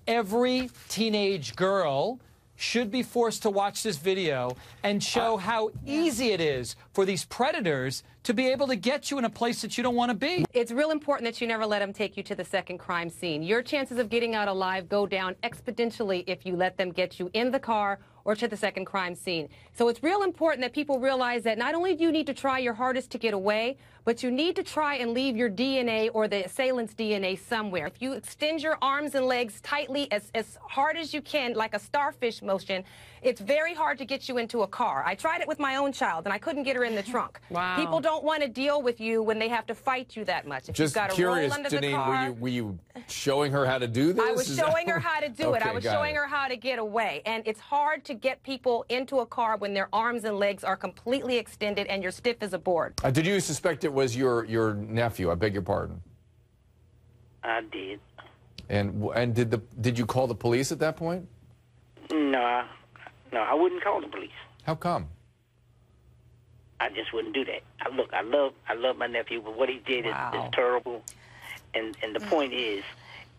every teenage girl should be forced to watch this video and show how easy it is for these predators to be able to get you in a place that you don't want to be. It's real important that you never let them take you to the second crime scene. Your chances of getting out alive go down exponentially if you let them get you in the car or to the second crime scene. So it's real important that people realize that not only do you need to try your hardest to get away, but you need to try and leave your DNA or the assailant's DNA somewhere. If you extend your arms and legs tightly as hard as you can, like a starfish motion, it's very hard to get you into a car. I tried it with my own child, and I couldn't get her in the trunk. Wow. People don't want to deal with you when they have to fight you that much. If Just you've got to curious, roll under the Janine, car, were you showing her how to do this? I was showing her how to do it. I was showing her how to get away. And it's hard to get people into a car when their arms and legs are completely extended and you're stiff as a board. Did you suspect it was your nephew? I beg your pardon. I did. And did you call the police at that point? No, I wouldn't call the police. How come? I just wouldn't do that. Look, I love my nephew, but what he did is terrible. And the point is,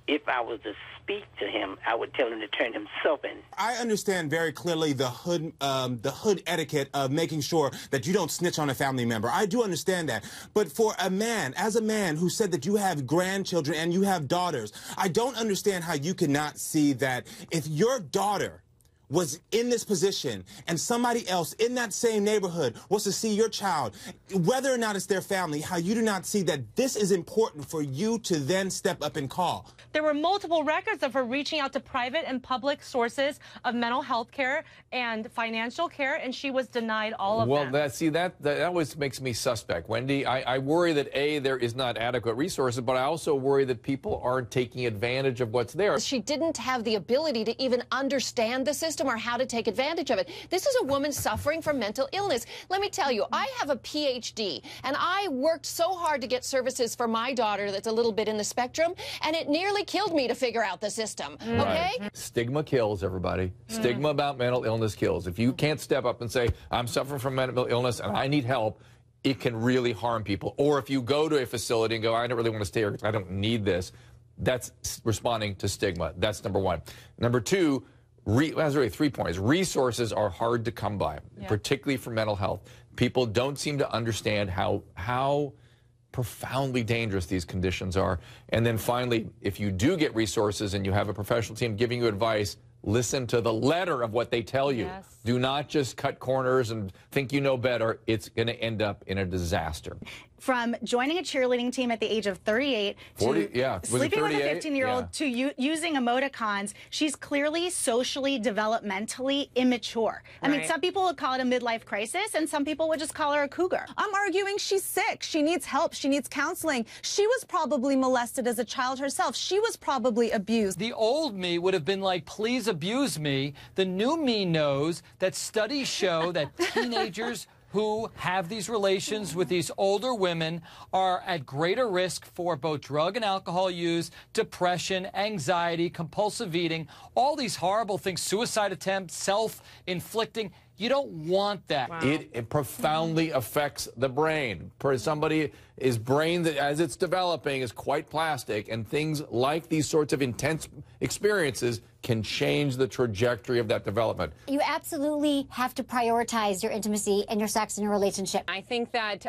if I was to speak to him, I would tell him to turn himself in. I understand very clearly the hood etiquette of making sure that you don't snitch on a family member. I do understand that. But for a man, as a man who said that you have grandchildren and you have daughters, I don't understand how you cannot see that if your daughter was in this position and somebody else in that same neighborhood was to see your child, whether or not it's their family, how you do not see that this is important for you to then step up and call. There were multiple records of her reaching out to private and public sources of mental health care and financial care, and she was denied all of them. Well, that always makes me suspect, Wendy. I worry that, A, there is not adequate resources, but I also worry that people aren't taking advantage of what's there. She didn't have the ability to even understand the system or how to take advantage of it. This is a woman suffering from mental illness. Let me tell you, I have a PhD, and I worked so hard to get services for my daughter that's a little bit in the spectrum, and it nearly killed me to figure out the system, okay? Right. Stigma kills, everybody. Stigma about mental illness kills. If you can't step up and say, I'm suffering from mental illness and I need help, it can really harm people. Or if you go to a facility and go, I don't really want to stay here because I don't need this, that's responding to stigma. That's number one. Number two, that's really 3 points. Resources are hard to come by, particularly for mental health. People don't seem to understand how profoundly dangerous these conditions are. And then finally, if you do get resources and you have a professional team giving you advice, listen to the letter of what they tell you. Yes. Do not just cut corners and think you know better. It's going to end up in a disaster. From joining a cheerleading team at the age of 38 to sleeping with a 15-year-old to using emoticons, she's clearly socially, developmentally immature. I mean, some people would call it a midlife crisis, and some people would just call her a cougar. I'm arguing she's sick. She needs help. She needs counseling. She was probably molested as a child herself. She was probably abused. The old me would have been like, please abuse me. The new me knows that studies show that teenagers who have these relations with these older women are at greater risk for both drug and alcohol use, depression, anxiety, compulsive eating, all these horrible things, suicide attempts, self-inflicting. You don't want that. Wow. It profoundly affects the brain. For somebody, his brain, as it's developing, is quite plastic, and things like these sorts of intense experiences can change the trajectory of that development. You absolutely have to prioritize your intimacy and your sex in your relationship. I think that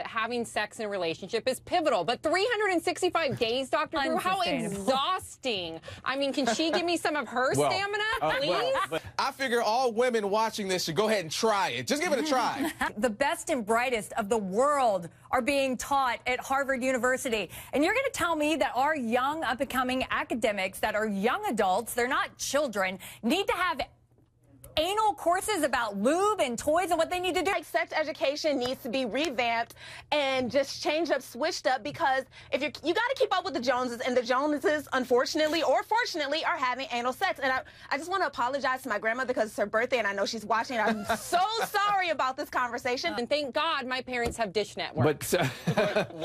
having sex in a relationship is pivotal, but 365 days, Dr. Brew, how exhausting. I mean, can she give me some of her stamina, please? I figure all women watching this should go ahead and try it. Just give it a try. The best and brightest of the world are being taught at Harvard University. And you're going to tell me that our young up-and-coming academics that are young adults, they're not children, need to have anal courses about lube and toys and what they need to do? Like, sex education needs to be revamped and just changed up, switched up, because if you got to keep up with the Joneses, and the Joneses, unfortunately or fortunately, are having anal sex. And I just want to apologize to my grandmother because it's her birthday and I know she's watching. I'm so sorry about this conversation. And thank God my parents have Dish Network. But